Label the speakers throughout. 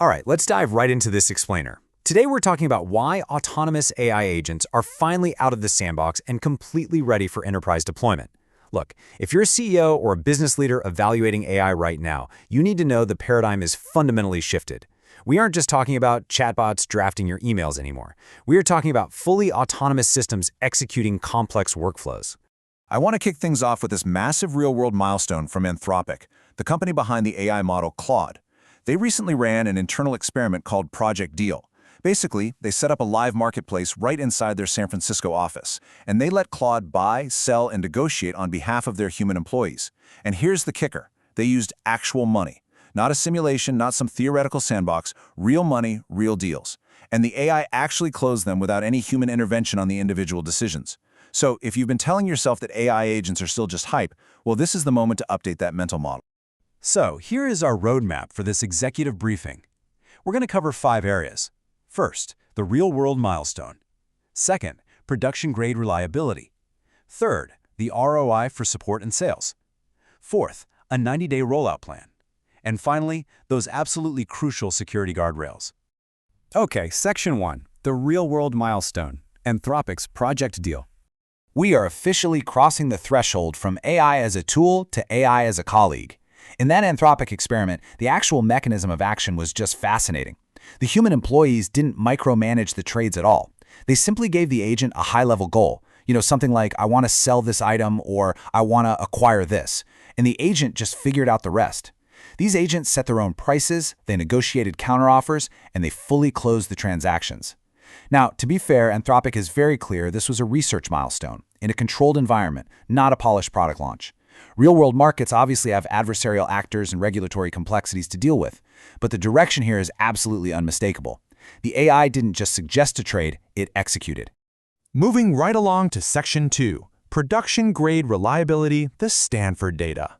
Speaker 1: All right, let's dive right into this explainer. Today we're talking about why autonomous AI agents are finally out of the sandbox and completely ready for enterprise deployment. Look, if you're a CEO or a business leader evaluating AI right now, you need to know the paradigm is fundamentally shifted. We aren't just talking about chatbots drafting your emails anymore. We are talking about fully autonomous systems executing complex workflows.
Speaker 2: I want to kick things off with this massive real-world milestone from Anthropic, the company behind the AI model Claude. They recently ran an internal experiment called Project Deal. Basically, they set up a live marketplace right inside their San Francisco office, and they let Claude buy, sell, and negotiate on behalf of their human employees. And here's the kicker. They used actual money. Not a simulation, not some theoretical sandbox, real money, real deals. And the AI actually closed them without any human intervention on the individual decisions. So if you've been telling yourself that AI agents are still just hype, well, this is the moment to update that mental model.
Speaker 3: So here is our roadmap for this executive briefing. We're going to cover 5 areas. First, the real-world milestone. Second, production-grade reliability. Third, the ROI for support and sales. Fourth, a 90-day rollout plan. And finally, those absolutely crucial security guardrails.
Speaker 1: Okay, Section 1, the real-world milestone, Anthropic's Project Deal.
Speaker 4: We are officially crossing the threshold from AI as a tool to AI as a colleague. In that Anthropic experiment, the actual mechanism of action was just fascinating. The human employees didn't micromanage the trades at all. They simply gave the agent a high-level goal, something like, I want to sell this item or I want to acquire this, and the agent just figured out the rest. These agents set their own prices, they negotiated counteroffers, and they fully closed the transactions. Now, to be fair, Anthropic is very clear this was a research milestone, in a controlled environment, not a polished product launch. Real-world markets obviously have adversarial actors and regulatory complexities to deal with, but the direction here is absolutely unmistakable. The AI didn't just suggest a trade, it executed.
Speaker 5: Moving right along to Section 2, Production-Grade Reliability, the Stanford data.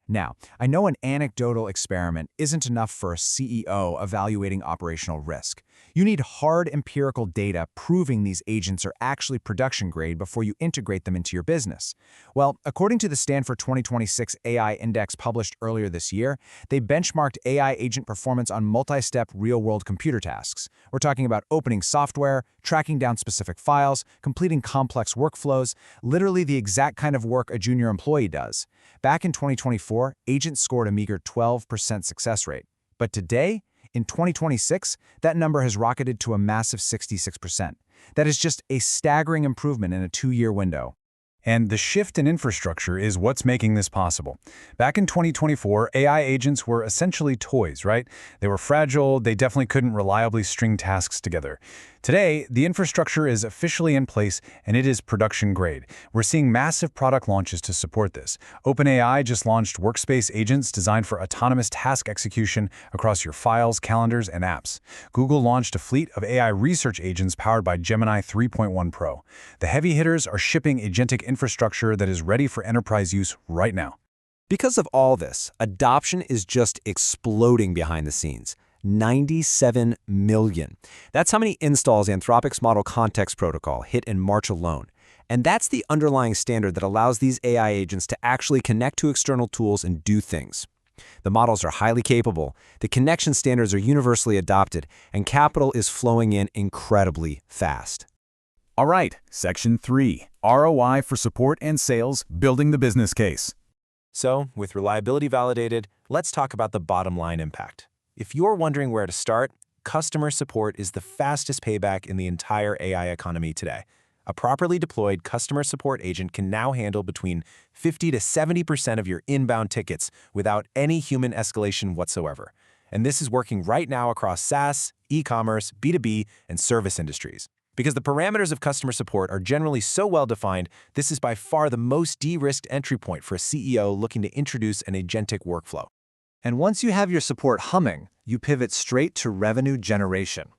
Speaker 6: Now, I know an anecdotal experiment isn't enough for a CEO evaluating operational risk. You need hard empirical data proving these agents are actually production grade before you integrate them into your business. Well, according to the Stanford 2026 AI Index published earlier this year, they benchmarked AI agent performance on multi-step real-world computer tasks. We're talking about opening software, tracking down specific files, completing complex workflows, literally the exact kind of work a junior employee does. Back in 2024, agents scored a meager 12% success rate. But today, in 2026, that number has rocketed to a massive 66%. That is just a staggering improvement in a 2-year window.
Speaker 3: And the shift in infrastructure is what's making this possible. Back in 2024, AI agents were essentially toys, right? They were fragile, they definitely couldn't reliably string tasks together. Today, the infrastructure is officially in place and it is production grade. We're seeing massive product launches to support this. OpenAI just launched workspace agents designed for autonomous task execution across your files, calendars, and apps. Google launched a fleet of AI research agents powered by Gemini 3.1 Pro. The heavy hitters are shipping agentic infrastructure that is ready for enterprise use right now.
Speaker 1: Because of all this, adoption is just exploding behind the scenes. 97 million. That's how many installs Anthropic's Model Context Protocol hit in March alone. And that's the underlying standard that allows these AI agents to actually connect to external tools and do things. The models are highly capable, the connection standards are universally adopted, and capital is flowing in incredibly fast.
Speaker 2: All right, Section 3, ROI for support and sales, building the business case.
Speaker 7: So, with reliability validated, let's talk about the bottom line impact. If you're wondering where to start, customer support is the fastest payback in the entire AI economy today. A properly deployed customer support agent can now handle between 50 to 70% of your inbound tickets without any human escalation whatsoever. And this is working right now across SaaS, e-commerce, B2B, and service industries. Because the parameters of customer support are generally so well defined, this is by far the most de-risked entry point for a CEO looking to introduce an agentic workflow.
Speaker 6: And once you have your support humming, you pivot straight to revenue generation.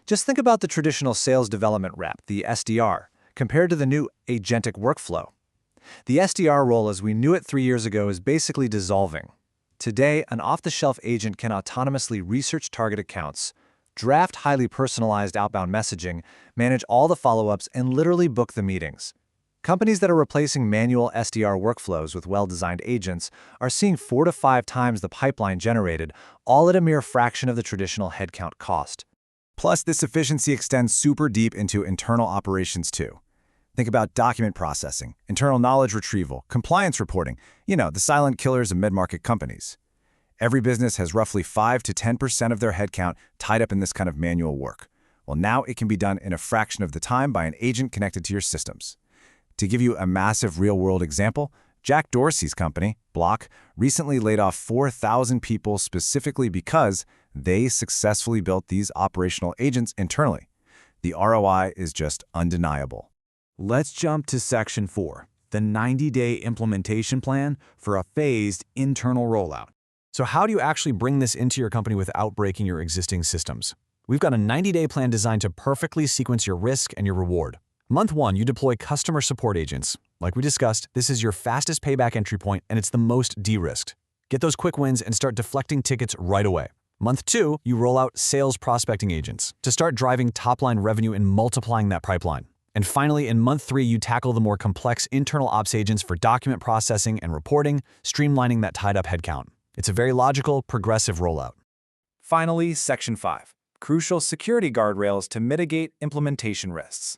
Speaker 6: Just think about the traditional sales development rep, the SDR, compared to the new agentic workflow. The SDR role as we knew it 3 years ago is basically dissolving. Today, an off-the-shelf agent can autonomously research target accounts, draft highly personalized outbound messaging, manage all the follow-ups, and literally book the meetings.
Speaker 1: Companies that are replacing manual SDR workflows with well-designed agents are seeing 4 to 5 times the pipeline generated, all at a mere fraction of the traditional headcount cost.
Speaker 2: Plus, this efficiency extends super deep into internal operations too. Think about document processing, internal knowledge retrieval, compliance reporting, the silent killers of mid-market companies. Every business has roughly 5 to 10% of their headcount tied up in this kind of manual work. Well, now it can be done in a fraction of the time by an agent connected to your systems. To give you a massive real-world example, Jack Dorsey's company, Block, recently laid off 4,000 people specifically because they successfully built these operational agents internally. The ROI is just undeniable.
Speaker 6: Let's jump to Section 4, the 90-day implementation plan for a phased internal rollout.
Speaker 3: So how do you actually bring this into your company without breaking your existing systems? We've got a 90-day plan designed to perfectly sequence your risk and your reward. Month 1, you deploy customer support agents. Like we discussed, this is your fastest payback entry point, and it's the most de-risked. Get those quick wins and start deflecting tickets right away. Month 2, you roll out sales prospecting agents to start driving top-line revenue and multiplying that pipeline. And finally, in month 3, you tackle the more complex internal ops agents for document processing and reporting, streamlining that tied-up headcount. It's a very logical, progressive rollout.
Speaker 8: Finally, Section 5, crucial security guardrails to mitigate implementation risks.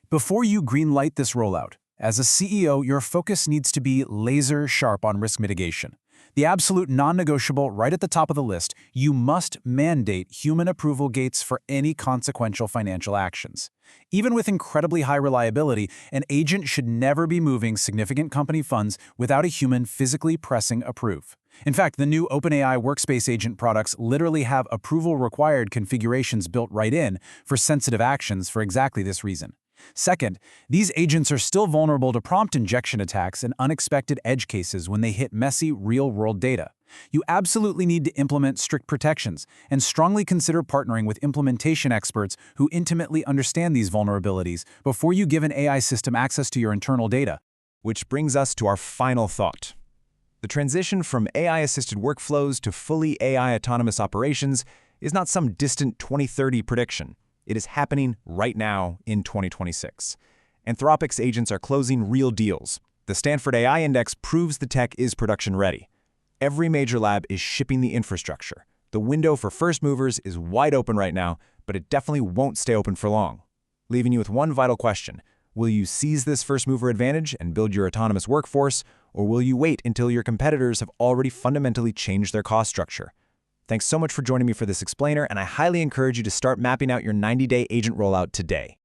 Speaker 6: Before you greenlight this rollout, as a CEO, your focus needs to be laser sharp on risk mitigation. The absolute non-negotiable right at the top of the list, you must mandate human approval gates for any consequential financial actions. Even with incredibly high reliability, an agent should never be moving significant company funds without a human physically pressing approve. In fact, the new OpenAI Workspace Agent products literally have approval-required configurations built right in for sensitive actions for exactly this reason. Second, these agents are still vulnerable to prompt injection attacks and unexpected edge cases when they hit messy, real-world data. You absolutely need to implement strict protections and strongly consider partnering with implementation experts who intimately understand these vulnerabilities before you give an AI system access to your internal data.
Speaker 2: Which brings us to our final thought. The transition from AI-assisted workflows to fully AI autonomous operations is not some distant 2030 prediction. It is happening right now in 2026. Anthropic's agents are closing real deals. The Stanford AI Index proves the tech is production ready. Every major lab is shipping the infrastructure. The window for first movers is wide open right now, but it definitely won't stay open for long. Leaving you with one vital question. Will you seize this first mover advantage and build your autonomous workforce, or will you wait until your competitors have already fundamentally changed their cost structure? Thanks so much for joining me for this explainer, and I highly encourage you to start mapping out your 90-day agent rollout today.